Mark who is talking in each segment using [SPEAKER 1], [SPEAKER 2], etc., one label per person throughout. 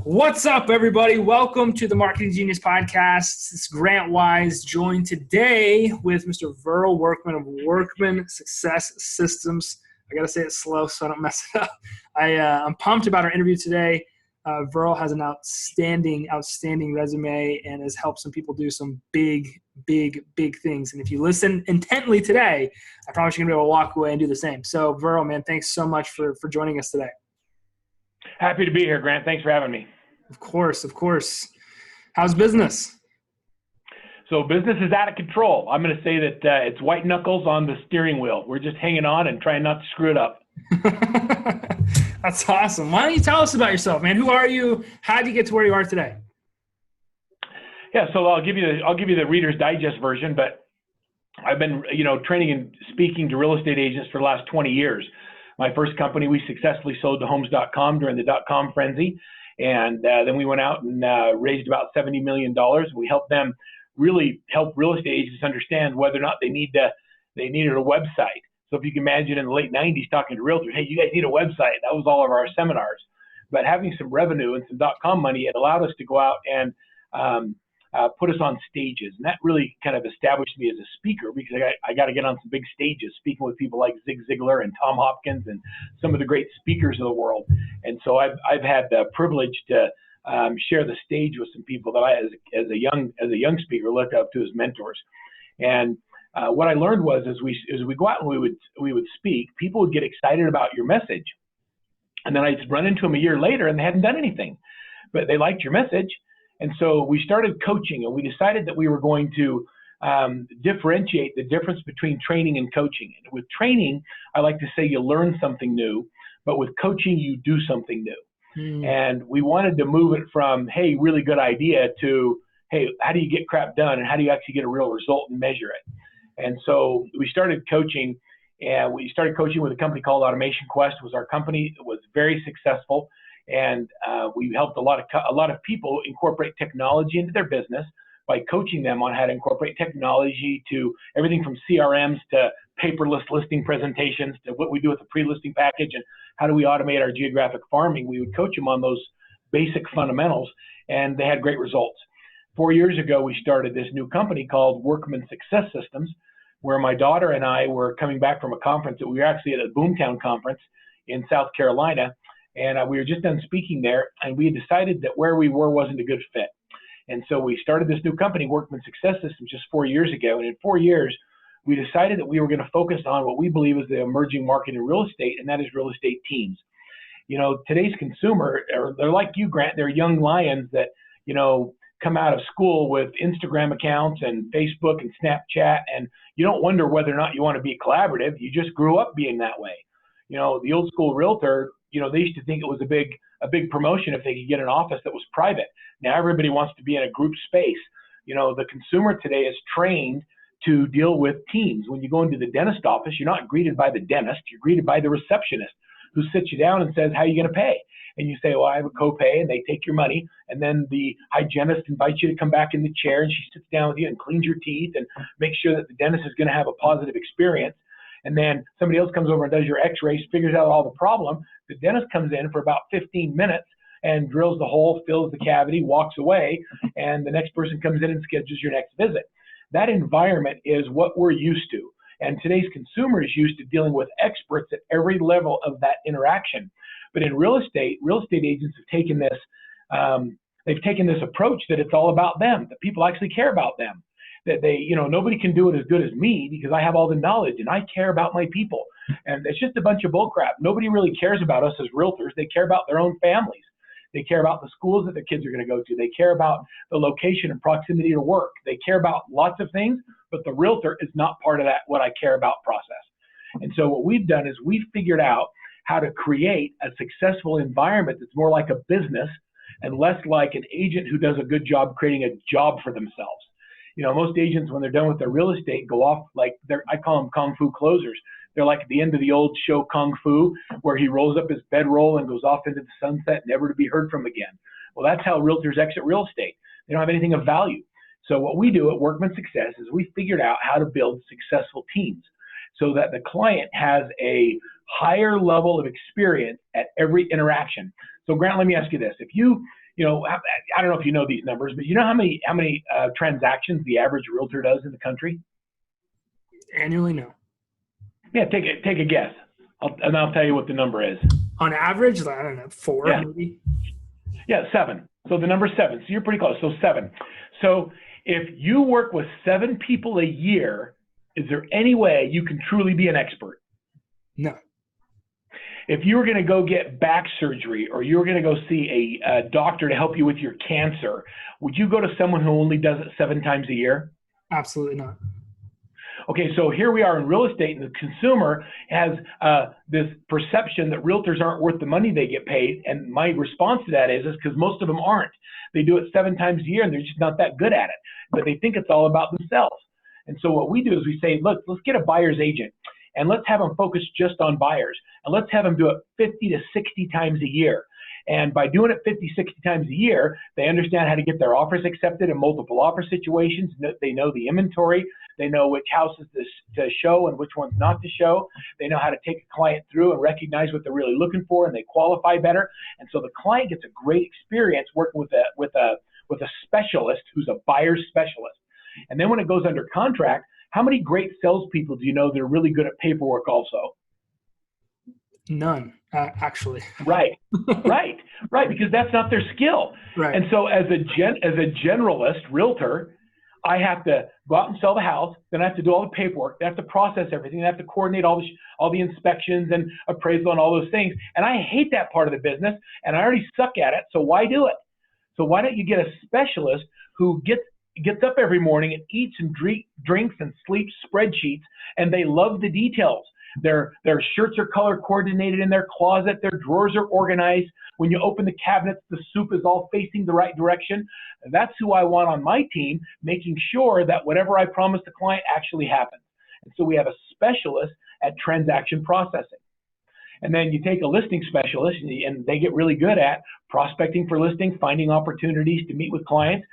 [SPEAKER 1] What's up, everybody? Welcome to the Marketing Genius Podcast. It's Grant Wise, joined today with Mr. Verl Workman of Workman Success Systems. I got to say it slow so I don't mess it up. I'm pumped about our interview today. Verl has an outstanding resume and has helped some people do some big things. And if you listen intently today, I promise you're going to be able to walk away and do the same. So, Verl, man, thanks so much for joining us today.
[SPEAKER 2] Happy to be here, Grant. Thanks for having me.
[SPEAKER 1] Of course. How's business?
[SPEAKER 2] So business is out of control. I'm going to say that it's white knuckles on the steering wheel. We're just hanging on and trying not to screw it up.
[SPEAKER 1] That's awesome. Why don't you tell us about yourself, man? Who are you? How did you get to where you are today?
[SPEAKER 2] Yeah, so I'll give you the Reader's Digest version, but I've been, training and speaking to real estate agents for the last 20 years. My first company, we successfully sold to homes.com during the .com frenzy. And then we went out and raised about $70 million. We helped them really help real estate agents understand whether or not they needed a website. So if you can imagine in the late 90s talking to realtors, hey, you guys need a website. That was all of our seminars. But having some revenue and some .com money, it allowed us to go out and put us on stages. And that really kind of established me as a speaker because I got to get on some big stages, speaking with people like Zig Ziglar and Tom Hopkins and some of the great speakers of the world. And so I've had the privilege to share the stage with some people that I, as a young speaker, looked up to as mentors. And what I learned was as we go out and we would speak, people would get excited about your message. And then I'd run into them a year later and they hadn't done anything, but they liked your message. And so we started coaching, and we decided that we were going to differentiate the difference between training and coaching. And with training, I like to say you learn something new, but with coaching, you do something new. And we wanted to move it from, hey, really good idea to, hey, how do you get crap done and how do you actually get a real result and measure it? And so we started coaching, and we started coaching with a company called Automation Quest. Was our company. It was very successful. And we helped a lot of people incorporate technology into their business by coaching them on how to incorporate technology to everything from CRMs to paperless listing presentations to what we do with the pre-listing package and how do we automate our geographic farming. We would coach them on those basic fundamentals, and they had great results. 4 years ago, we started this new company called Workman Success Systems, where my daughter and I were coming back from a conference that we were actually at a Boomtown conference in South Carolina. And we were just done speaking there, and we had decided that where we were wasn't a good fit. And so we started this new company, Workman Success Systems, just 4 years ago. And in 4 years, we decided that we were going to focus on what we believe is the emerging market in real estate, and that is real estate teams. Today's consumer, they're like you, Grant. They're young lions that, come out of school with Instagram accounts and Facebook and Snapchat, and you don't wonder whether or not you want to be collaborative. You just grew up being that way. The old school realtor, they used to think it was a big promotion if they could get an office that was private. Now everybody wants to be in a group space. The consumer today is trained to deal with teams. When you go into the dentist office, you're not greeted by the dentist, you're greeted by the receptionist who sits you down and says, how are you going to pay? And you say, well, I have a copay, and they take your money. And then the hygienist invites you to come back in the chair, and she sits down with you and cleans your teeth and makes sure that the dentist is going to have a positive experience. And then somebody else comes over and does your x-rays, figures out all the problem. The dentist comes in for about 15 minutes and drills the hole, fills the cavity, walks away, and the next person comes in and schedules your next visit. That environment is what we're used to. And today's consumer is used to dealing with experts at every level of that interaction. But in real estate agents have taken this approach that it's all about them, that people actually care about them. That nobody can do it as good as me because I have all the knowledge and I care about my people. And it's just a bunch of bullcrap. Nobody really cares about us as realtors. They care about their own families. They care about the schools that their kids are going to go to. They care about the location and proximity to work. They care about lots of things, but the realtor is not part of that what I care about process. And so what we've done is we've figured out how to create a successful environment that's more like a business and less like an agent who does a good job creating a job for themselves. Most agents, when they're done with their real estate, go off like I call them Kung Fu closers. They're like at the end of the old show Kung Fu, where he rolls up his bedroll and goes off into the sunset, never to be heard from again. Well, that's how realtors exit real estate. They don't have anything of value. So what we do at Workman Success is we figured out how to build successful teams so that the client has a higher level of experience at every interaction. So Grant, let me ask you this. If I don't know if you know these numbers, but you know how many transactions the average realtor does in the country?
[SPEAKER 1] Annually, no.
[SPEAKER 2] Yeah, take a guess. I'll tell you what the number is.
[SPEAKER 1] On average, I don't know, 4 maybe?
[SPEAKER 2] Yeah, 7. So the number's 7. So you're pretty close. So 7. So if you work with 7 people a year, is there any way you can truly be an expert?
[SPEAKER 1] No.
[SPEAKER 2] If you were going to go get back surgery or you were going to go see a doctor to help you with your cancer, would you go to someone who only does it 7 times a year?
[SPEAKER 1] Absolutely not.
[SPEAKER 2] Okay, so here we are in real estate, and the consumer has this perception that realtors aren't worth the money they get paid. And my response to that is because most of them aren't. They do it 7 times a year, and they're just not that good at it. But they think it's all about themselves. And so what we do is we say, look, let's get a buyer's agent, and let's have them focus just on buyers. And let's have them do it 50 to 60 times a year. And by doing it 50, 60 times a year, they understand how to get their offers accepted in multiple offer situations. They know the inventory. They know which houses to show and which ones not to show. They know how to take a client through and recognize what they're really looking for, and they qualify better. And so the client gets a great experience working with a specialist who's a buyer's specialist. And then when it goes under contract, how many great salespeople do you know that are really good at paperwork also?
[SPEAKER 1] None, actually.
[SPEAKER 2] Right, because that's not their skill.
[SPEAKER 1] Right.
[SPEAKER 2] And so as a generalist realtor, I have to go out and sell the house. Then I have to do all the paperwork. They have to process everything. They have to coordinate all the inspections and appraisal and all those things. And I hate that part of the business, and I already suck at it. So why do it? So why don't you get a specialist who gets up every morning and eats and drinks and sleeps spreadsheets, and they love the details. Their shirts are color coordinated in their closet. Their drawers are organized. When you open the cabinets, the soup is all facing the right direction. That's who I want on my team, making sure that whatever I promise the client actually happens. And so we have a specialist at transaction processing. And then you take a listing specialist, and they get really good at prospecting for listings, finding opportunities to meet with clients,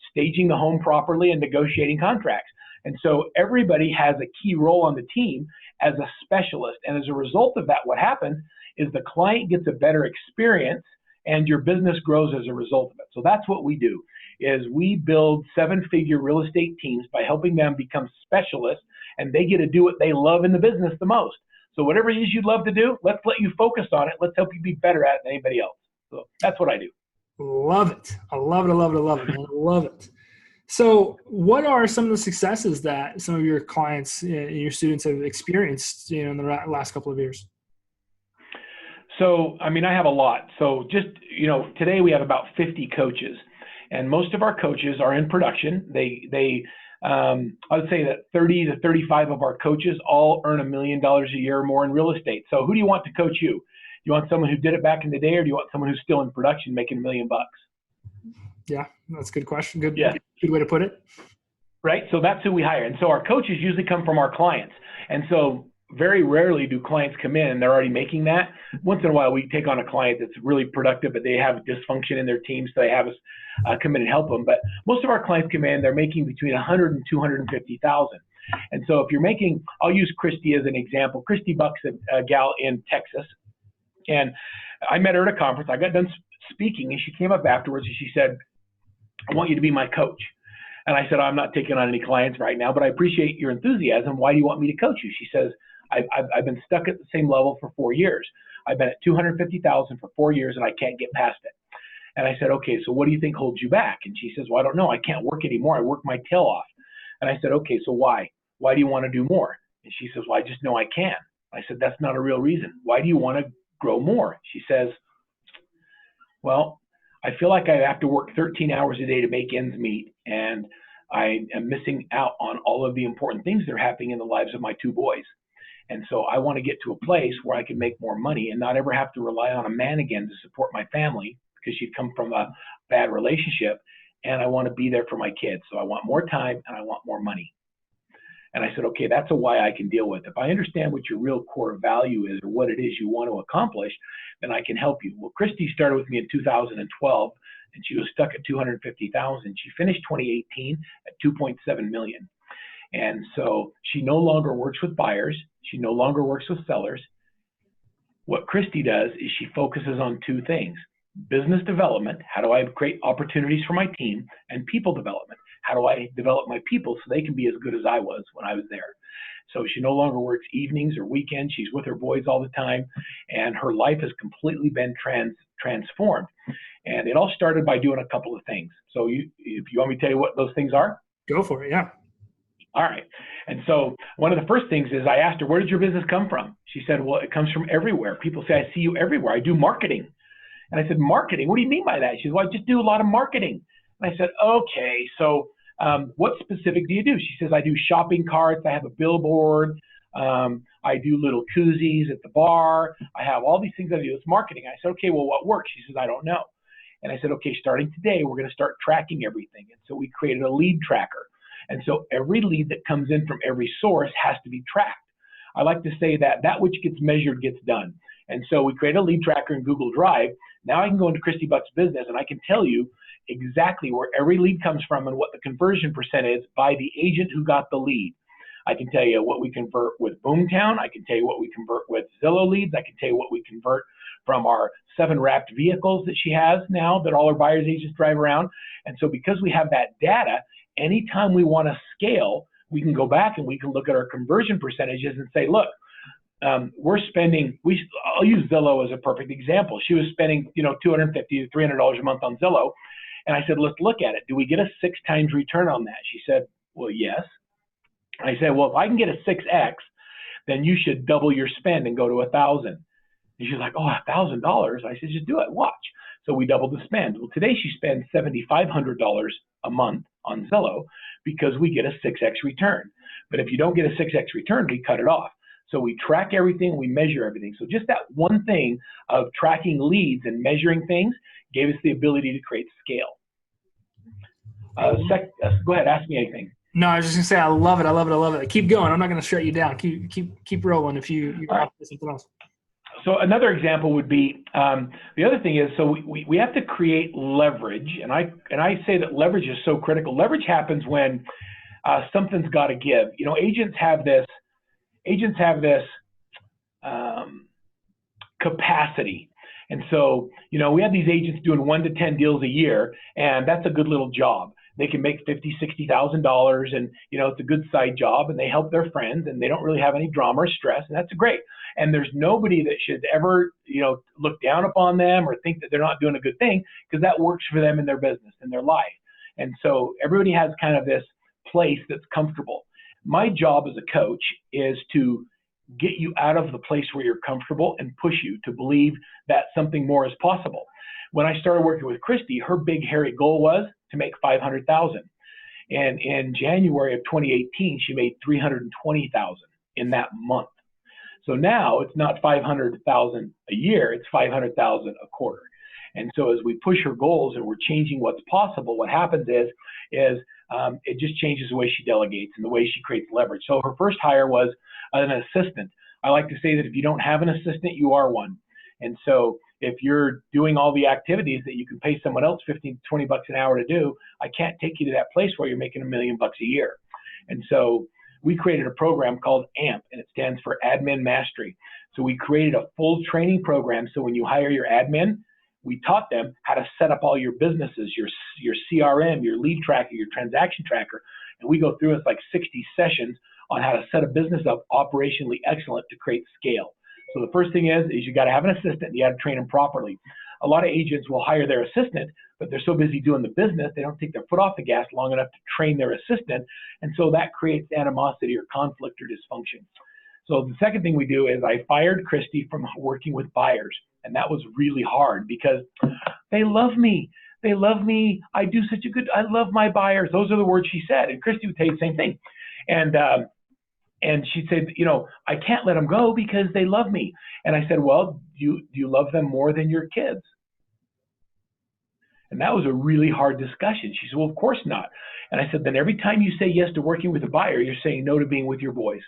[SPEAKER 2] staging the home properly, and negotiating contracts. And so everybody has a key role on the team as a specialist. And as a result of that, what happens is the client gets a better experience and your business grows as a result of it. So that's what we do, is we build 7-figure real estate teams by helping them become specialists, and they get to do what they love in the business the most. So whatever it is you'd love to do, let's let you focus on it. Let's help you be better at it than anybody else. So that's what I do.
[SPEAKER 1] Love it. I love it. I love it. I love it, man. I love it. So what are some of the successes that some of your clients and your students have experienced, in the last couple of years?
[SPEAKER 2] So, I have a lot. So just, today we have about 50 coaches, and most of our coaches are in production. I would say that 30 to 35 of our coaches all earn $1 million a year or more in real estate. So who do you want to coach you? Do you want someone who did it back in the day, or do you want someone who's still in production making $1 million?
[SPEAKER 1] Yeah, that's a good question. Good way to put it.
[SPEAKER 2] Right. So that's who we hire. And so our coaches usually come from our clients. And so very rarely do clients come in and they're already making that. Once in a while, we take on a client that's really productive, but they have dysfunction in their team, so they have us come in and help them. But most of our clients come in, they're making between $100,000 and $250,000. And so if you're making, I'll use Christy as an example. Christy Buck's a gal in Texas, and I met her at a conference. I got done speaking, and she came up afterwards and she said, "I want you to be my coach." And I said, "I'm not taking on any clients right now, but I appreciate your enthusiasm. Why do you want me to coach you?" She says, I've been stuck at the same level for 4 years. I've been at $250,000 for 4 years, and I can't get past it. And I said, "Okay, so what do you think holds you back?" And she says, "Well, I don't know. I can't work anymore. I work my tail off." And I said, "Okay, so why? Why do you want to do more?" And she says, "Well, I just know I can." I said, "That's not a real reason. Why do you want to grow more?" She says, "Well, I feel like I have to work 13 hours a day to make ends meet, and I am missing out on all of the important things that are happening in the lives of my 2 boys. And so I want to get to a place where I can make more money and not ever have to rely on a man again to support my family, because she'd come from a bad relationship, and I want to be there for my kids. So I want more time and I want more money." And I said, "Okay, that's a why I can deal with. If I understand what your real core value is or what it is you want to accomplish, then I can help you." Well, Christy started with me in 2012, and she was stuck at 250,000. She finished 2018 at 2.7 million. And so she no longer works with buyers. She no longer works with sellers. What Christy does is she focuses on 2 things. business development, how do I create opportunities for my team, and people development, how do I develop my people so they can be as good as I was when I was there. So she no longer works evenings or weekends. She's with her boys all the time, and her life has completely been transformed. And it all started by doing a couple of things. So if you want me to tell you what those things are?
[SPEAKER 1] Go for it, yeah.
[SPEAKER 2] All right. And so one of the first things is I asked her, where did your business come from? She said, well, it comes from everywhere. People say, I see you everywhere. I do marketing. And I said, marketing? What do you mean by that? She said, well, I just do a lot of marketing. And I said, okay, so what specific do you do? She says, I do shopping carts. I have a billboard. I do little koozies at the bar. I have all these things I do. It's marketing. I said, okay, well, what works? She says, I don't know. And I said, okay, starting today, we're going to start tracking everything. And so we created a lead tracker. And so every lead that comes in from every source has to be tracked. I like to say that which gets measured gets done. And so we create a lead tracker in Google Drive. Now I can go into Christy Buck's business and I can tell you exactly where every lead comes from and what the conversion percent is by the agent who got the lead. I can tell you what we convert with Boomtown. I can tell you what we convert with Zillow leads. I can tell you what we convert from our 7 wrapped vehicles that she has now that all our buyers agents drive around. And so because we have that data, anytime we want to scale, we can go back and we can look at our conversion percentages and say, look, we're spending, I'll use Zillow as a perfect example. She was spending, $250 to $300 a month on Zillow. And I said, let's look at it. Do we get a 6 times return on that? She said, well, yes. I said, well, if I can get a 6X, then you should double your spend and go to 1,000. And she's like, oh, $1,000. I said, just do it, watch. So we doubled the spend. Well, today she spends $7,500 a month on Zillow because we get a 6X return. But if you don't get a 6X return, we cut it off. So we track everything, we measure everything. So just that one thing of tracking leads and measuring things gave us the ability to create scale. Go ahead, ask me anything.
[SPEAKER 1] No, I was just gonna say I love it. I love it. I love it. Keep going. I'm not gonna shut you down. Keep rolling. If you
[SPEAKER 2] right.
[SPEAKER 1] Something else.
[SPEAKER 2] So another example would be the other thing is so we have to create leverage, and I say that leverage is so critical. Leverage happens when something's got to give. Agents have this capacity. And so, we have these agents doing 1 to 10 deals a year, and that's a good little job. They can make $50,000, $60,000, and it's a good side job, and they help their friends, and they don't really have any drama or stress, and that's great. And there's nobody that should ever, look down upon them or think that they're not doing a good thing, because that works for them in their business, in their life. And so everybody has kind of this place that's comfortable. My job as a coach is to get you out of the place where you're comfortable and push you to believe that something more is possible. When I started working with Christy, her big hairy goal was to make $500,000. And in January of 2018, she made $320,000 in that month. So now it's not $500,000 a year, it's $500,000 a quarter. And so as we push her goals and we're changing what's possible, what happens is it just changes the way she delegates and the way she creates leverage. So her first hire was an assistant. I like to say that if you don't have an assistant, you are one. And so if you're doing all the activities that you can pay someone else $15, $20 an hour to do, I can't take you to that place where you're making $1 million a year. And so we created a program called AMP, and it stands for Admin Mastery. So we created a full training program. So when you hire your admin, we taught them how to set up all your businesses, your CRM, your lead tracker, your transaction tracker. And we go through it's like 60 sessions on how to set a business up operationally excellent to create scale. So the first thing is you got to have an assistant and you got to train them properly. A lot of agents will hire their assistant, but they're so busy doing the business, they don't take their foot off the gas long enough to train their assistant. And so that creates animosity or conflict or dysfunction. So the second thing we do is I fired Christy from working with buyers. And that was really hard because they love me. They love me. I do such a good, I love my buyers. Those are the words she said. And Christy would tell you the same thing. And she said, I can't let them go because they love me. And I said, well, do you love them more than your kids? And that was a really hard discussion. She said, well, of course not. And I said, then every time you say yes to working with a buyer, you're saying no to being with your boys.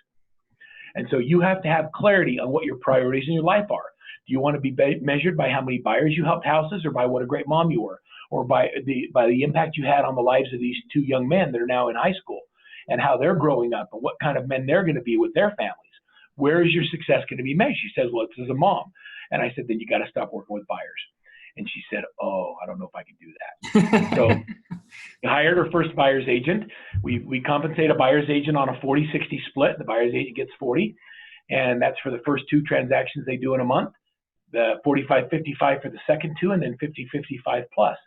[SPEAKER 2] And so you have to have clarity on what your priorities in your life are. Do you want to be measured by how many buyers you helped houses, or by what a great mom you were, or by the impact you had on the lives of these 2 young men that are now in high school, and how they're growing up and what kind of men they're going to be with their families? Where is your success going to be measured? She says, well, it's as a mom. And I said, then you got to stop working with buyers. And she said, oh, I don't know if I can do that. So we hired our first buyer's agent. We compensate a buyer's agent on a 40-60 split. The buyer's agent gets 40, and that's for the first 2 transactions they do in a month. The 45-55 for the second 2, and then 50-55 plus.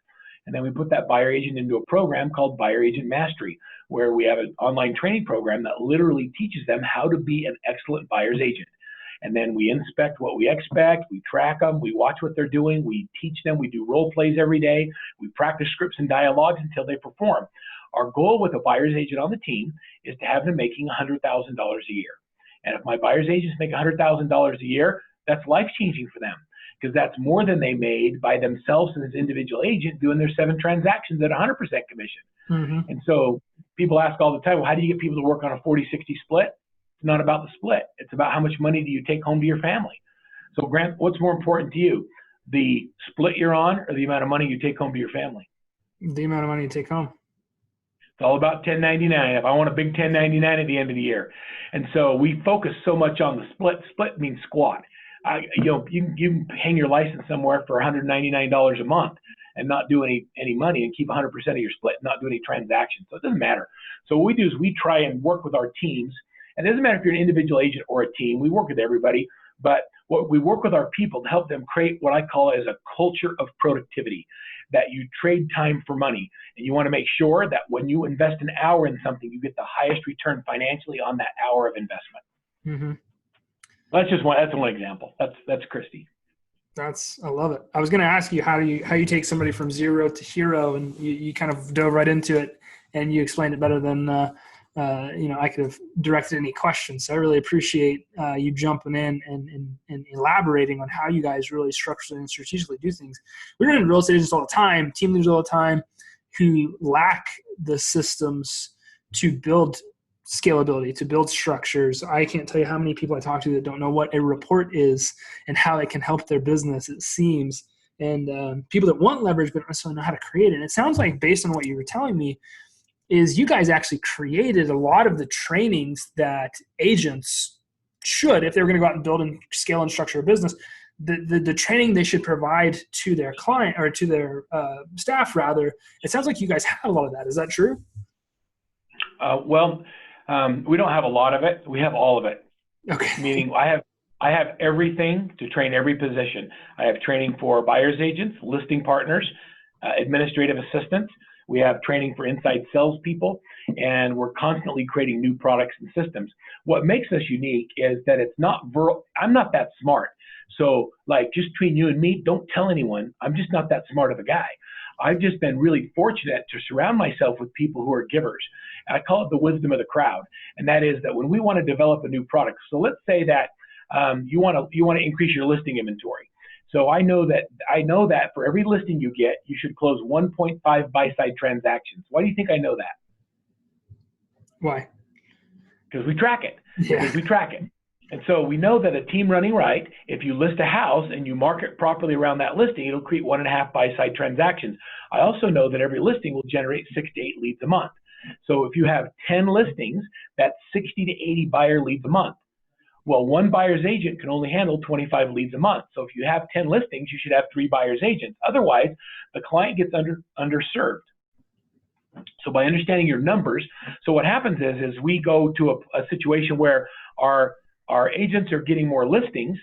[SPEAKER 2] And then we put that buyer agent into a program called Buyer Agent Mastery, where we have an online training program that literally teaches them how to be an excellent buyer's agent. And then we inspect what we expect, we track them, we watch what they're doing, we teach them, we do role plays every day, we practice scripts and dialogues until they perform. Our goal with a buyer's agent on the team is to have them making $100,000 a year. And if my buyer's agents make $100,000 a year, that's life-changing for them, because that's more than they made by themselves as an individual agent doing their 7 transactions at 100% commission.
[SPEAKER 1] Mm-hmm.
[SPEAKER 2] And so people ask all the time, well, how do you get people to work on a 40-60 split? It's not about the split. It's about how much money do you take home to your family. So Grant, what's more important to you, the split you're on or the amount of money you take home to your family?
[SPEAKER 1] The amount of money you take home.
[SPEAKER 2] It's all about 1099. If I want a big 1099 at the end of the year. And so we focus so much on the split. Split means squat. You can hang your license somewhere for $199 a month and not do any money and keep 100% of your split, not do any transactions. So it doesn't matter. So what we do is we try and work with our teams. And it doesn't matter if you're an individual agent or a team. We work with everybody. But what we work with our people to help them create what I call as a culture of productivity, that you trade time for money. And you want to make sure that when you invest an hour in something, you get the highest return financially on that hour of investment.
[SPEAKER 1] Mm-hmm.
[SPEAKER 2] That's one example. That's Christy.
[SPEAKER 1] I love it. I was going to ask you how you take somebody from 0 to hero, and you kind of dove right into it, and you explained it better than I could have directed any questions. So I really appreciate you jumping in and elaborating on how you guys really structurally and strategically do things. We run into real estate agents all the time, team leaders all the time, who lack the systems to build scalability, to build structures. I can't tell you how many people I talk to that don't know what a report is and how it can help their business, it seems. And people that want leverage but don't necessarily know how to create it. And it sounds like, based on what you were telling me, is you guys actually created a lot of the trainings that agents should, if they were going to go out and build and scale and structure a business, the training they should provide to their client or to their staff, rather. It sounds like you guys have a lot of that. Is that true?
[SPEAKER 2] We don't have a lot of it. We have all of it.
[SPEAKER 1] Okay.
[SPEAKER 2] Meaning I have everything to train every position. I have training for buyer's agents, listing partners, administrative assistants. We have training for inside salespeople, and we're constantly creating new products and systems. What makes us unique is that it's not Verl. I'm not that smart. So, like, just between you and me, don't tell anyone. I'm just not that smart of a guy. I've just been really fortunate to surround myself with people who are givers. I call it the wisdom of the crowd. And that is that when we want to develop a new product, so let's say that you want to increase your listing inventory. So I know that for every listing you get, you should close 1.5 buy-side transactions. Why do you think I know that?
[SPEAKER 1] Why?
[SPEAKER 2] Because we track it.
[SPEAKER 1] Yeah.
[SPEAKER 2] Because we track it. And so we know that a team running right, if you list a house and you market properly around that listing, it'll create 1.5 buy-side transactions. I also know that every listing will generate 6 to 8 leads a month. So if you have 10 listings, that's 60 to 80 buyer leads a month. Well, one buyer's agent can only handle 25 leads a month. So if you have 10 listings, you should have 3 buyer's agents. Otherwise, the client gets underserved. So by understanding your numbers, so what happens is we go to a situation where our agents are getting more listings,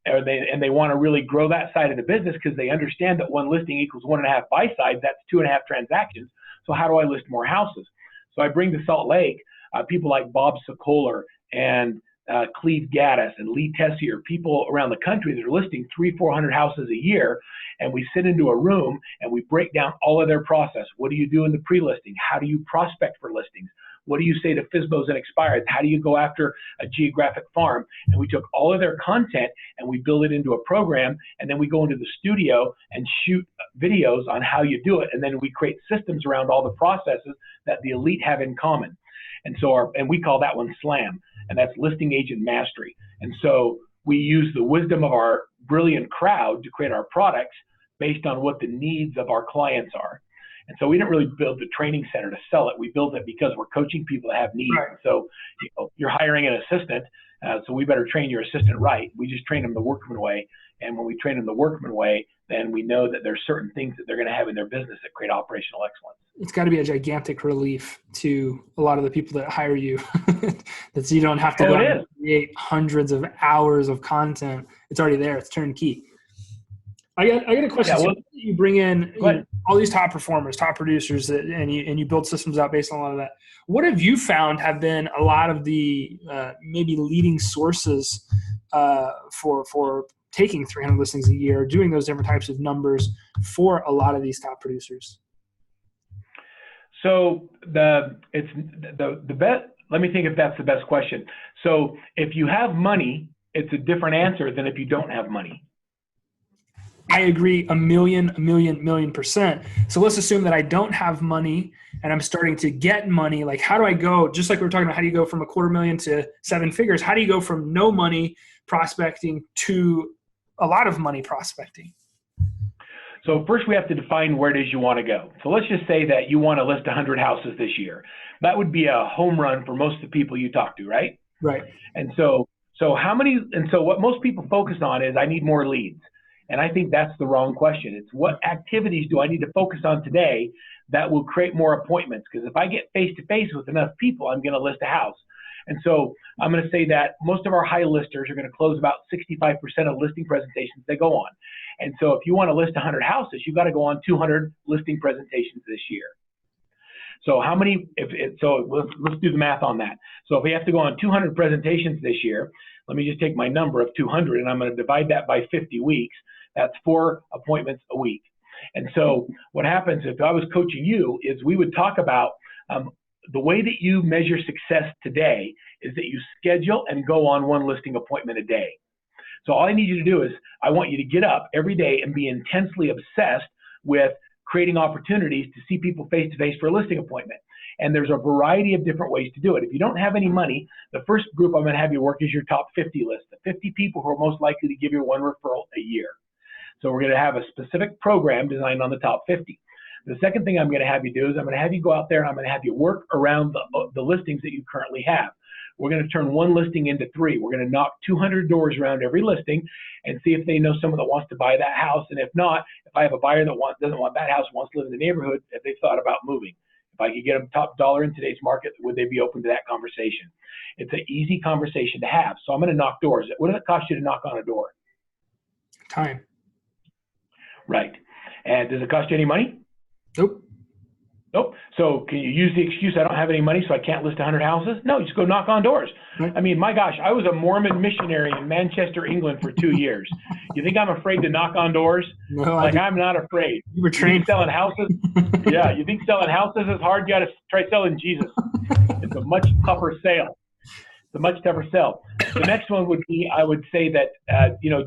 [SPEAKER 2] and they want to really grow that side of the business because they understand that one listing equals 1.5 buy sides. That's 2.5 transactions. So how do I list more houses? So I bring to Salt Lake people like Bob Sokoler and Cleve Gaddis and Lee Tessier, people around the country that are listing 300-400 houses a year, and we sit into a room and we break down all of their process. What do you do in the pre-listing? How do you prospect for listings? What do you say to FSBOs and expireds? How do you go after a geographic farm? And we took all of their content and we build it into a program, and then we go into the studio and shoot videos on how you do it. And then we create systems around all the processes that the elite have in common. And so we call that one SLAM, and that's Listing Agent Mastery. And so we use the wisdom of our brilliant crowd to create our products based on what the needs of our clients are. And so we didn't really build the training center to sell it. We built it because we're coaching people that have needs.
[SPEAKER 1] Right.
[SPEAKER 2] So you're hiring an assistant, So we better train your assistant right. We just train them the Workman way. And when we train them the Workman way, then we know that there's certain things that they're going to have in their business that create operational excellence.
[SPEAKER 1] It's got to be a gigantic relief to a lot of the people that hire you that you don't have to go out and create hundreds of hours of content. It's already there. It's turnkey. I got a question. So you bring in all these top performers, top producers, and you build systems out based on a lot of that. What have you found have been a lot of the maybe leading sources for taking 300 listings a year, doing those different types of numbers for a lot of these top producers?
[SPEAKER 2] So it's the best. Let me think if that's the best question. So if you have money, it's a different answer than if you don't have money.
[SPEAKER 1] I agree a million percent. So let's assume that I don't have money and I'm starting to get money. Like, how do I go, just like we were talking about, how do you go from $250,000 to 7 figures? How do you go from no money prospecting to a lot of money prospecting?
[SPEAKER 2] So first we have to define where it is you want to go. So let's just say that you want to list 100 houses this year. That would be a home run for most of the people you talk to, right?
[SPEAKER 1] Right.
[SPEAKER 2] And so what most people focus on is, I need more leads. And I think that's the wrong question. It's, what activities do I need to focus on today that will create more appointments? Because if I get face-to-face with enough people, I'm going to list a house. And so I'm going to say that most of our high listers are going to close about 65% of listing presentations they go on. And so if you want to list 100 houses, you've got to go on 200 listing presentations this year. So how many, let's do the math on that. So if we have to go on 200 presentations this year, let me just take my number of 200 and I'm going to divide that by 50 weeks. That's 4 appointments a week. And so what happens if I was coaching you is we would talk about the way that you measure success today is that you schedule and go on 1 listing appointment a day. So all I need you to do is, I want you to get up every day and be intensely obsessed with creating opportunities to see people face-to-face for a listing appointment. And there's a variety of different ways to do it. If you don't have any money, the first group I'm going to have you work is your top 50 list, the 50 people who are most likely to give you 1 referral a year. So we're going to have a specific program designed on the top 50. The second thing I'm going to have you do is I'm going to have you go out there and I'm going to have you work around the listings that you currently have. We're going to turn 1 listing into 3. We're going to knock 200 doors around every listing and see if they know someone that wants to buy that house. And if not, if I have a buyer that doesn't want that house, wants to live in the neighborhood, if they've thought about moving. If I could get them top dollar in today's market, would they be open to that conversation? It's an easy conversation to have. So I'm going to knock doors. What does it cost you to knock on a door?
[SPEAKER 1] Time.
[SPEAKER 2] Right. And does it cost you any money?
[SPEAKER 1] Nope.
[SPEAKER 2] Nope. So can you use the excuse, I don't have any money, so I can't list 100 houses? No, just go knock on doors. Right. I mean, my gosh, I was a Mormon missionary in Manchester, England for 2 years. You think I'm afraid to knock on doors?
[SPEAKER 1] No,
[SPEAKER 2] I'm not afraid.
[SPEAKER 1] You were trained
[SPEAKER 2] selling houses? Yeah. You think selling houses is hard? You got to try selling Jesus. It's a much tougher sale. It's a much tougher sell. The next one would be, I would say that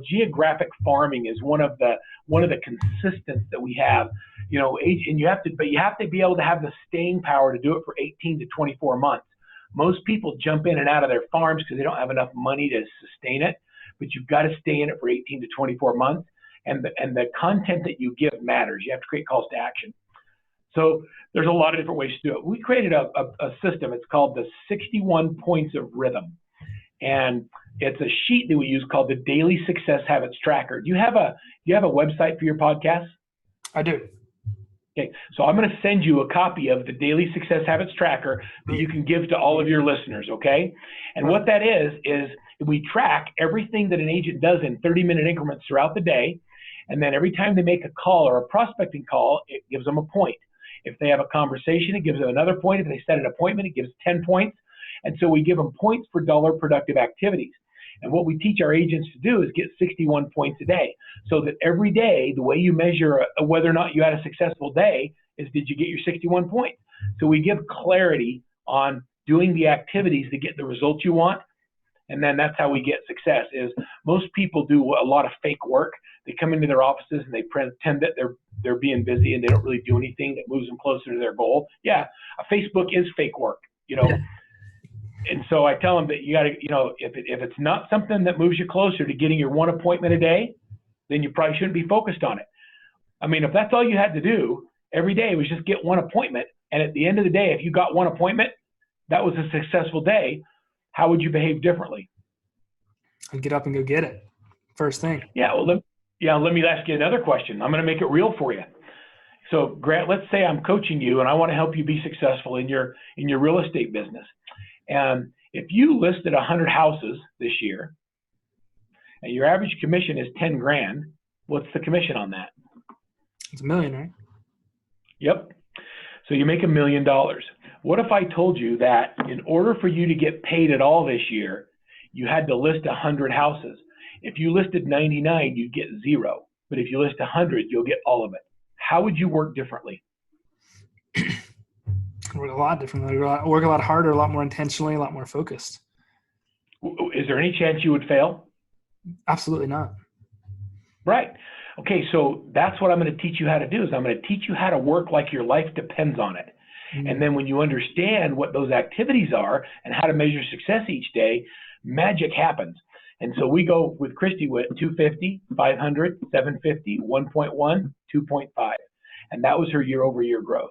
[SPEAKER 2] geographic farming is one of the consistents that we have. And you have to be able to have the staying power to do it for 18 to 24 months. Most people jump in and out of their farms because they don't have enough money to sustain it, but you've got to stay in it for 18 to 24 months. And the content that you give matters. You have to create calls to action. So there's a lot of different ways to do it. We created a system. It's called the 61 Points of Rhythm. And it's a sheet that we use called the Daily Success Habits Tracker. Do you have a website for your podcast?
[SPEAKER 1] I do.
[SPEAKER 2] Okay, so I'm going to send you a copy of the Daily Success Habits Tracker that you can give to all of your listeners, okay? And what that is we track everything that an agent does in 30-minute increments throughout the day, and then every time they make a call or a prospecting call, it gives them a point. If they have a conversation, it gives them another point. If they set an appointment, it gives 10 points. And so we give them points for dollar productive activities. And what we teach our agents to do is get 61 points a day, so that every day, the way you measure whether or not you had a successful day is, did you get your 61 points? So we give clarity on doing the activities to get the results you want. And then that's how we get success. Is most people do a lot of fake work. They come into their offices and they pretend that they're being busy and they don't really do anything that moves them closer to their goal. Yeah, Facebook is fake work, And so I tell them that you got to, if it's not something that moves you closer to getting your 1 appointment a day, then you probably shouldn't be focused on it. I mean, if that's all you had to do every day was just get 1 appointment, and at the end of the day, if you got 1 appointment, that was a successful day, how would you behave differently?
[SPEAKER 1] And get up and go get it. First thing.
[SPEAKER 2] Yeah. Well, let me ask you another question. I'm going to make it real for you. So Grant, let's say I'm coaching you and I want to help you be successful in your real estate business. And if you listed 100 houses this year and your average commission is 10 grand, what's the commission on that?
[SPEAKER 1] It's $1 million, right?
[SPEAKER 2] Yep. So you make $1 million. What if I told you that in order for you to get paid at all this year, you had to list 100 houses? If you listed 99, you'd get 0. But if you list 100, you'll get all of it. How would you work differently?
[SPEAKER 1] Work a lot differently. Work a lot harder, a lot more intentionally, a lot more focused.
[SPEAKER 2] Is there any chance you would fail?
[SPEAKER 1] Absolutely not.
[SPEAKER 2] Right. Okay, so that's what I'm going to teach you how to do is I'm going to teach you how to work like your life depends on it. Mm-hmm. And then when you understand what those activities are and how to measure success each day, magic happens. And so we go with Christy with 250, 500, 750, 1.1, 2.5. And that was her year-over-year growth.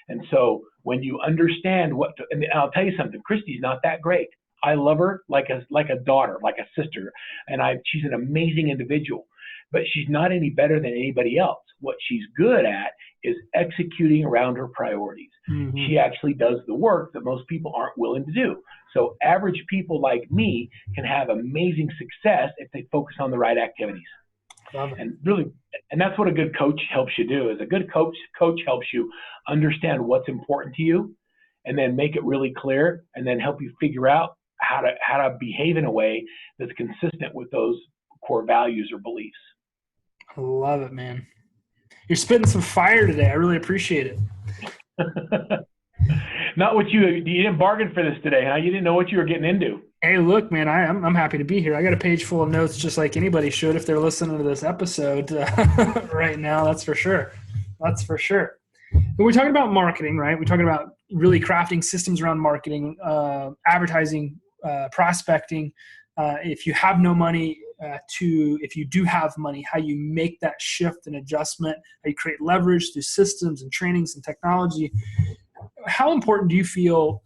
[SPEAKER 2] And so when you understand and I'll tell you something, Christy's not that great. I love her like a daughter, like a sister. And she's an amazing individual, but she's not any better than anybody else. What she's good at is executing around her priorities. Mm-hmm. She actually does the work that most people aren't willing to do. So average people like me can have amazing success if they focus on the right activities. And that's what a good coach helps you do. Is a good coach helps you understand what's important to you, and then make it really clear, and then help you figure out how to behave in a way that's consistent with those core values or beliefs.
[SPEAKER 1] I love it, man. You're spitting some fire today. I really appreciate it.
[SPEAKER 2] Not what you didn't bargain for this today, huh? You didn't know what you were getting into.
[SPEAKER 1] Hey, look, man, I'm happy to be here. I got a page full of notes just like anybody should if they're listening to this episode right now. That's for sure. That's for sure. And we're talking about marketing, right? We're talking about really crafting systems around marketing, advertising, prospecting. If you have no money, if you do have money, how you make that shift and adjustment, how you create leverage through systems and trainings and technology. How important do you feel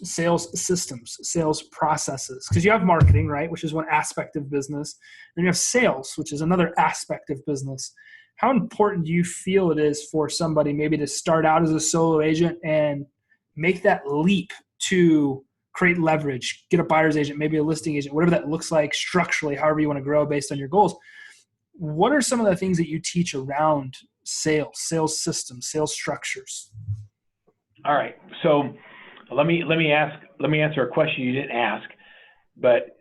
[SPEAKER 1] sales systems, sales processes? Because you have marketing, right, which is one aspect of business. Then you have sales, which is another aspect of business. How important do you feel it is for somebody maybe to start out as a solo agent and make that leap to create leverage, get a buyer's agent, maybe a listing agent, whatever that looks like structurally, however you want to grow based on your goals? What are some of the things that you teach around sales systems, sales structures?
[SPEAKER 2] All right. So let me answer a question you didn't ask, but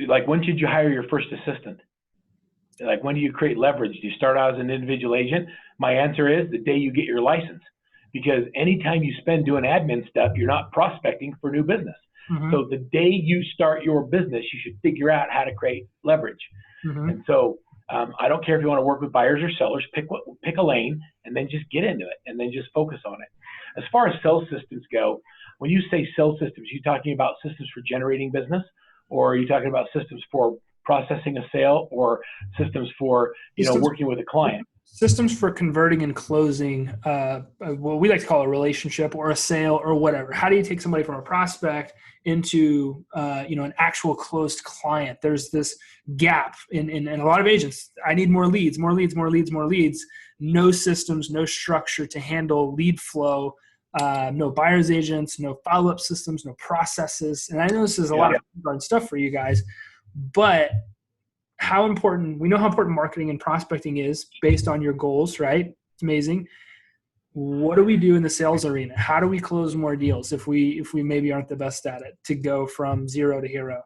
[SPEAKER 2] like, when should you hire your first assistant? Like, when do you create leverage? Do you start out as an individual agent? My answer is the day you get your license, because anytime you spend doing admin stuff, you're not prospecting for new business. Mm-hmm. So the day you start your business, you should figure out how to create leverage. Mm-hmm. And so I don't care if you want to work with buyers or sellers, pick a lane and then just get into it and then just focus on it. As far as sales systems go, when you say sales systems, are you talking about systems for generating business, or are you talking about systems for processing a sale, or systems for working with a client?
[SPEAKER 1] Systems for converting and closing what we like to call a relationship or a sale or whatever. How do you take somebody from a prospect into an actual closed client? There's this gap in a lot of agents. I need more leads. No systems, no structure to handle lead flow. No buyer's agents, no follow-up systems, no processes. And I know this is a lot of hard stuff for you guys, but we know how important marketing and prospecting is based on your goals, right? It's amazing. What do we do in the sales arena? How do we close more deals if we maybe aren't the best at it, to go from zero to hero?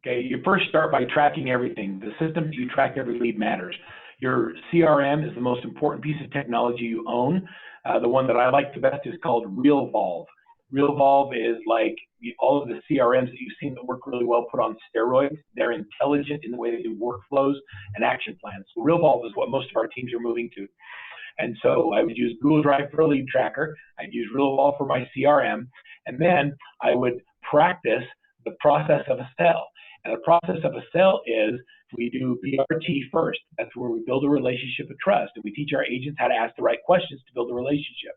[SPEAKER 2] Okay, you first start by tracking everything. The system you track every lead matters. Your CRM is the most important piece of technology you own. The one that I like the best is called RealVolve. RealVolve is like all of the CRMs that you've seen that work really well put on steroids. They're intelligent in the way they do workflows and action plans. So RealVolve is what most of our teams are moving to. And so I would use Google Drive for a lead tracker. I'd use RealVolve for my CRM. And then I would practice the process of a sale. And the process of a sale is we do BRT first. That's where we build a relationship of trust. And we teach our agents how to ask the right questions to build a relationship.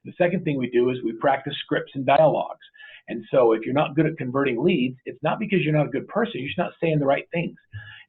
[SPEAKER 2] The second thing we do is we practice scripts and dialogues. And so if you're not good at converting leads, it's not because you're not a good person, you're just not saying the right things.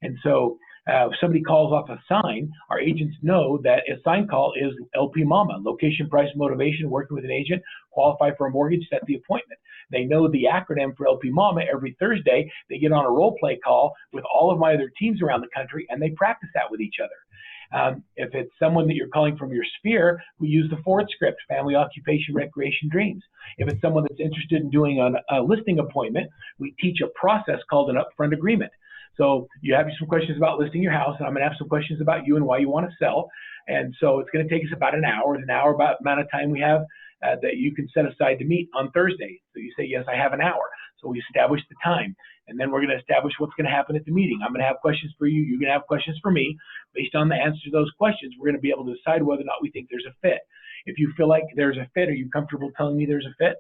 [SPEAKER 2] And so if somebody calls off a sign, our agents know that a sign call is LP Mama, location, price, motivation, working with an agent, qualify for a mortgage, set the appointment. They know the acronym for LP Mama. Every Thursday, they get on a role play call with all of my other teams around the country, and they practice that with each other. If it's someone that you're calling from your sphere, we use the Ford script, family, occupation, recreation, dreams. If it's someone that's interested in doing a listing appointment, we teach a process called an upfront agreement. So you have some questions about listing your house, and I'm going to have some questions about you and why you want to sell. And so it's going to take us about an hour about the amount of time we have that you can set aside to meet on Thursday. So you say, yes, I have an hour. So we establish the time, and then we're going to establish what's going to happen at the meeting. I'm going to have questions for you. You're going to have questions for me. Based on the answer to those questions, we're going to be able to decide whether or not we think there's a fit. If you feel like there's a fit, are you comfortable telling me there's a fit?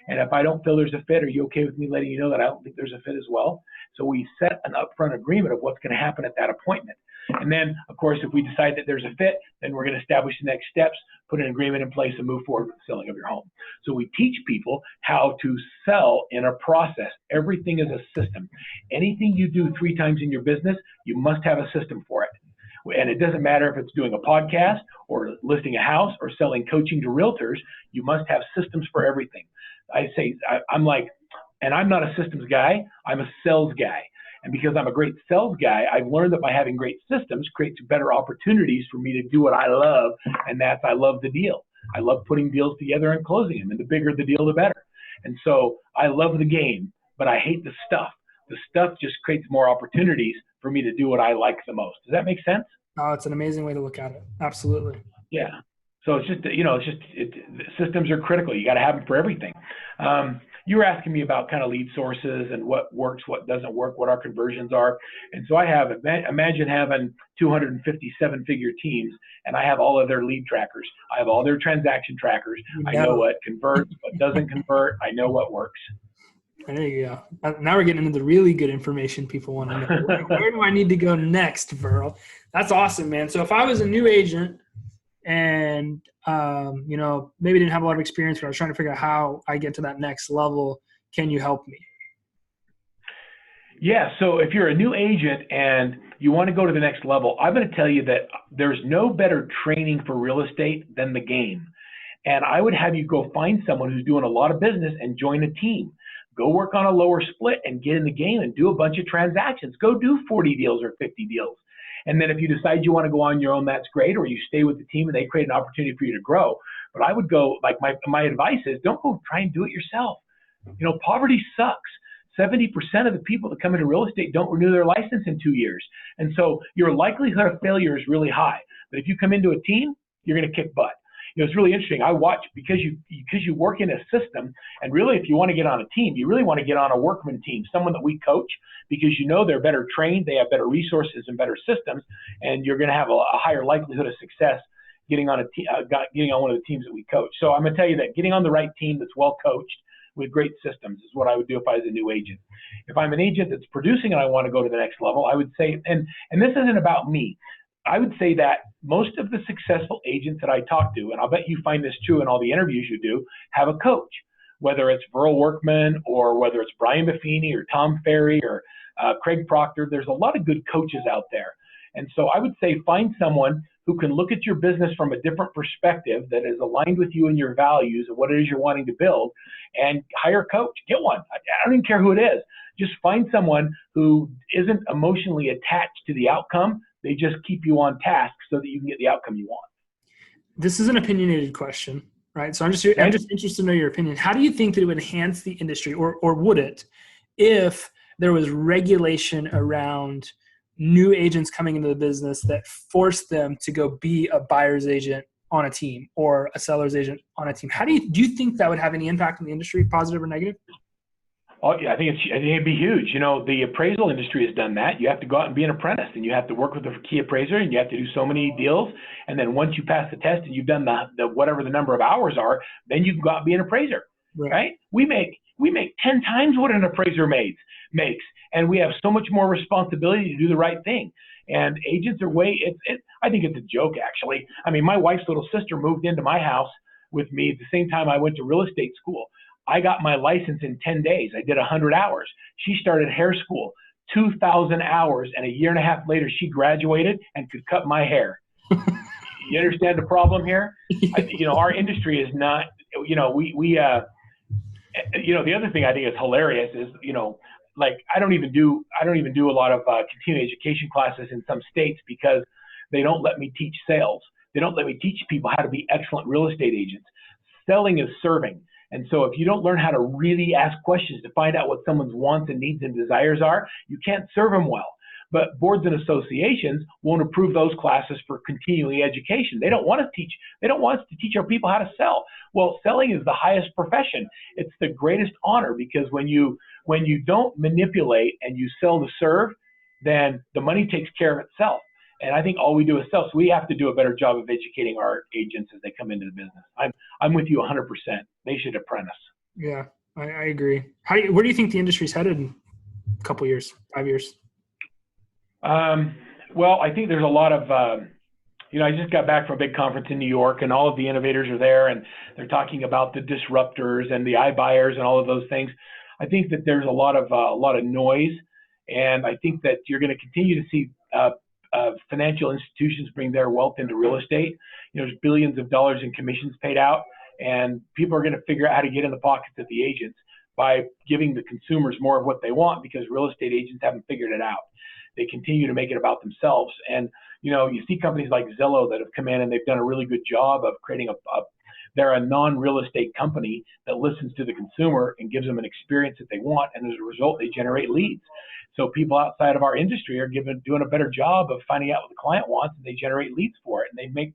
[SPEAKER 2] And if I don't feel there's a fit, are you okay with me letting you know that I don't think there's a fit as well? So we set an upfront agreement of what's going to happen at that appointment. And then, of course, if we decide that there's a fit, then we're going to establish the next steps, put an agreement in place, and move forward with the selling of your home. So we teach people how to sell in a process. Everything is a system. Anything you do 3 times in your business, you must have a system for it. And it doesn't matter if it's doing a podcast or listing a house or selling coaching to realtors, you must have systems for everything. I'm not a systems guy, I'm a sales guy. And because I'm a great sales guy, I've learned that by having great systems creates better opportunities for me to do what I love, and that's I love the deal. I love putting deals together and closing them, and the bigger the deal, the better. And so I love the game, but I hate the stuff. The stuff just creates more opportunities for me to do what I like the most. Does that make sense?
[SPEAKER 1] Oh, it's an amazing way to look at it. Absolutely.
[SPEAKER 2] Yeah. So it's just, systems are critical. You got to have them for everything. You were asking me about kind of lead sources and what works, what doesn't work, what our conversions are. And so I have, imagine having 250 7-figure teams, and I have all of their lead trackers. I have all their transaction trackers. I know what converts, what doesn't convert. I know what works.
[SPEAKER 1] There you go. Now we're getting into the really good information people want to know. Where do I need to go next, Verl? That's awesome, man. So if I was a new agent and, maybe didn't have a lot of experience, but I was trying to figure out how I get to that next level, can you help me?
[SPEAKER 2] Yeah. So if you're a new agent and you want to go to the next level, I'm going to tell you that there's no better training for real estate than the game. And I would have you go find someone who's doing a lot of business and join a team. Go work on a lower split and get in the game and do a bunch of transactions. Go do 40 deals or 50 deals. And then if you decide you want to go on your own, that's great. Or you stay with the team and they create an opportunity for you to grow. But I would go, like my advice is, don't go try and do it yourself. Poverty sucks. 70% of the people that come into real estate don't renew their license in 2 years. And so your likelihood of failure is really high. But if you come into a team, you're going to kick butt. It's really interesting. I watch because you work in a system, and really if you want to get on a team, you really want to get on a Workman team, someone that we coach, because they're better trained, they have better resources and better systems, and you're going to have a higher likelihood of success getting on one of the teams that we coach. So I'm going to tell you that getting on the right team that's well coached with great systems is what I would do if I was a new agent. If I'm an agent that's producing and I want to go to the next level, I would say, and this isn't about me, I would say that most of the successful agents that I talk to, and I'll bet you find this true in all the interviews you do, have a coach, whether it's Verl Workman or whether it's Brian Buffini or Tom Ferry or Craig Proctor. There's a lot of good coaches out there. And so I would say find someone who can look at your business from a different perspective that is aligned with you and your values and what it is you're wanting to build, and hire a coach. Get one. I don't even care who it is. Just find someone who isn't emotionally attached to the outcome. They just keep you on task so that you can get the outcome you want.
[SPEAKER 1] This is an opinionated question, right? So I'm just interested to know your opinion. How do you think that it would enhance the industry, or would it, if there was regulation around new agents coming into the business that forced them to go be a buyer's agent on a team or a seller's agent on a team? Do you think that would have any impact on the industry, positive or negative?
[SPEAKER 2] Oh, yeah, I think it'd be huge. The appraisal industry has done that. You have to go out and be an apprentice, and you have to work with a key appraiser, and you have to do so many deals. And then once you pass the test and you've done the whatever the number of hours are, then you can go out and be an appraiser, right? We make 10 times what an appraiser makes, and we have so much more responsibility to do the right thing. And agents are I think it's a joke, actually. I mean, my wife's little sister moved into my house with me at the same time I went to real estate school. I got my license in 10 days. I did 100 hours. She started hair school, 2,000 hours, and a year and a half later, she graduated and could cut my hair. You understand the problem here? Our industry is not, the other thing I think is hilarious is, like I don't even do a lot of continuing education classes in some states because they don't let me teach sales. They don't let me teach people how to be excellent real estate agents. Selling is serving. And so if you don't learn how to really ask questions to find out what someone's wants and needs and desires are, you can't serve them well. But boards and associations won't approve those classes for continuing education. They don't want us to teach our people how to sell. Well, selling is the highest profession. It's the greatest honor because when you don't manipulate and you sell to serve, then the money takes care of itself. And I think all we do is sell. So we have to do a better job of educating our agents as they come into the business. I'm with you 100%. They should apprentice.
[SPEAKER 1] Yeah, I agree. Where do you think the industry's headed in a couple years, 5 years?
[SPEAKER 2] Well, I think there's a lot of, I just got back from a big conference in New York and all of the innovators are there and they're talking about the disruptors and the iBuyers and all of those things. I think that there's a lot of noise, and I think that you're going to continue to see financial institutions bring their wealth into real estate. There's billions of dollars in commissions paid out, and people are going to figure out how to get in the pockets of the agents by giving the consumers more of what they want because real estate agents haven't figured it out. They continue to make it about themselves. And, you see companies like Zillow that have come in and they've done a really good job of creating they're a non-real estate company that listens to the consumer and gives them an experience that they want. And as a result, they generate leads. So people outside of our industry are doing a better job of finding out what the client wants, and they generate leads for it, and they make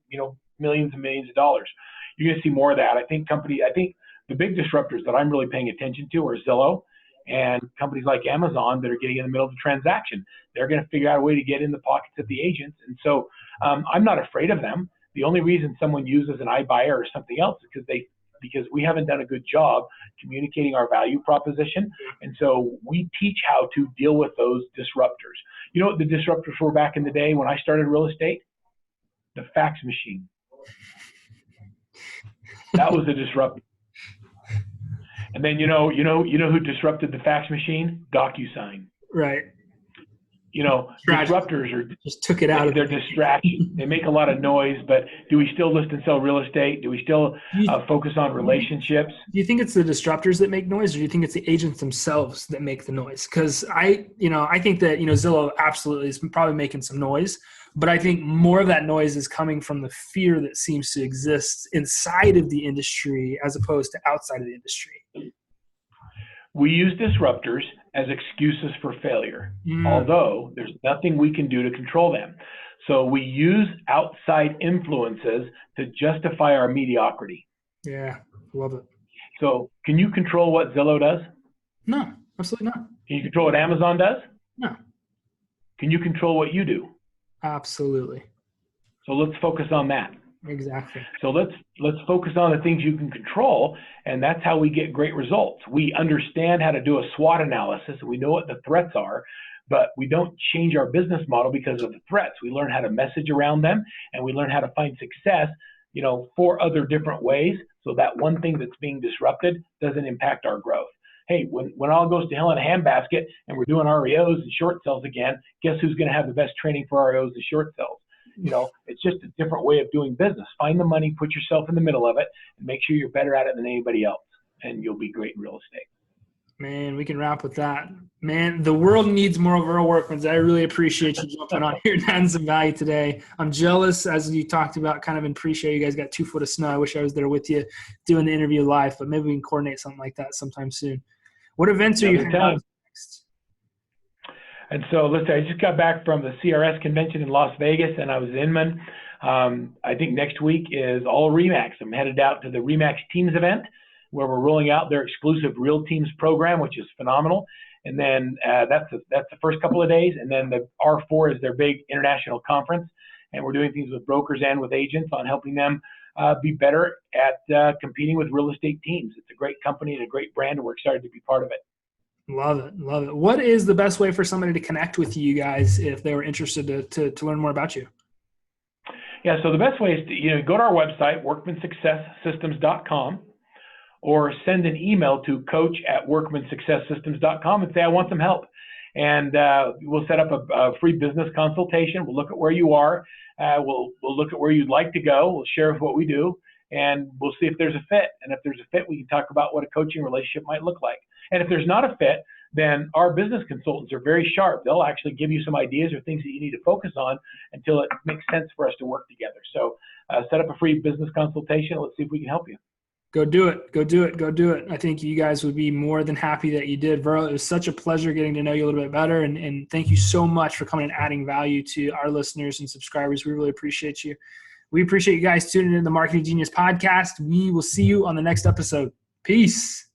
[SPEAKER 2] millions and millions of dollars. You're going to see more of that. I think the big disruptors that I'm really paying attention to are Zillow and companies like Amazon that are getting in the middle of the transaction. They're going to figure out a way to get in the pockets of the agents, and so I'm not afraid of them. The only reason someone uses an iBuyer or something else is because we haven't done a good job communicating our value proposition. And so we teach how to deal with those disruptors. You know what the disruptors were back in the day when I started real estate? The fax machine. That was a disruptor. And then you know who disrupted the fax machine? DocuSign.
[SPEAKER 1] Right.
[SPEAKER 2] Disruptors are
[SPEAKER 1] just took it out of
[SPEAKER 2] their distraction. They make a lot of noise, but do we still list and sell real estate? Do we still focus on relationships?
[SPEAKER 1] Do you think it's the disruptors that make noise, or do you think it's the agents themselves that make the noise? Because I think that Zillow absolutely is probably making some noise, but I think more of that noise is coming from the fear that seems to exist inside of the industry as opposed to outside of the industry.
[SPEAKER 2] We use disruptors as excuses for failure, although there's nothing we can do to control them. So we use outside influences to justify our mediocrity.
[SPEAKER 1] Yeah, love it.
[SPEAKER 2] So can you control what Zillow does?
[SPEAKER 1] No, absolutely not.
[SPEAKER 2] Can you control what Amazon does?
[SPEAKER 1] No.
[SPEAKER 2] Can you control what you do?
[SPEAKER 1] Absolutely.
[SPEAKER 2] So let's focus on that.
[SPEAKER 1] Exactly.
[SPEAKER 2] So let's focus on the things you can control, and that's how we get great results. We understand how to do a SWOT analysis. We know what the threats are, but we don't change our business model because of the threats. We learn how to message around them, and we learn how to find success, 4 other different ways, so that one thing that's being disrupted doesn't impact our growth. Hey, when all goes to hell in a handbasket and we're doing REOs and short sales again, guess who's going to have the best training for REOs and short sales? It's just a different way of doing business. Find the money, put yourself in the middle of it, and make sure you're better at it than anybody else, and you'll be great in real estate.
[SPEAKER 1] Man, we can wrap with that. Man, the world needs more Verl Workmans. I really appreciate you jumping on here and adding some value today. I'm jealous, as you talked about, kind of appreciate you guys got 2 foot of snow. I wish I was there with you doing the interview live, but maybe we can coordinate something like that sometime soon. What events are you having next?
[SPEAKER 2] And so, listen, I just got back from the CRS convention in Las Vegas, and I was in Inman. I think next week is all RE/MAX. I'm headed out to the RE/MAX Teams event, where we're rolling out their exclusive Real Teams program, which is phenomenal. And then that's the first couple of days. And then the R4 is their big international conference, and we're doing things with brokers and with agents on helping them be better at competing with real estate teams. It's a great company and a great brand, and we're excited to be part of it.
[SPEAKER 1] Love it. Love it. What is the best way for somebody to connect with you guys if they were interested to learn more about you?
[SPEAKER 2] Yeah, so the best way is to go to our website, workmansuccesssystems.com, or send an email to coach@workmansuccesssystems.com and say, I want some help. And we'll set up a free business consultation. We'll look at where you are. We'll look at where you'd like to go. We'll share what we do, and we'll see if there's a fit. And if there's a fit, we can talk about what a coaching relationship might look like. And if there's not a fit, then our business consultants are very sharp. They'll actually give you some ideas or things that you need to focus on until it makes sense for us to work together. So set up a free business consultation. Let's see if we can help you.
[SPEAKER 1] Go do it. Go do it. Go do it. I think you guys would be more than happy that you did. Verl, it was such a pleasure getting to know you a little bit better. And thank you so much for coming and adding value to our listeners and subscribers. We really appreciate you. We appreciate you guys tuning in to the Marketing Genius podcast. We will see you on the next episode. Peace.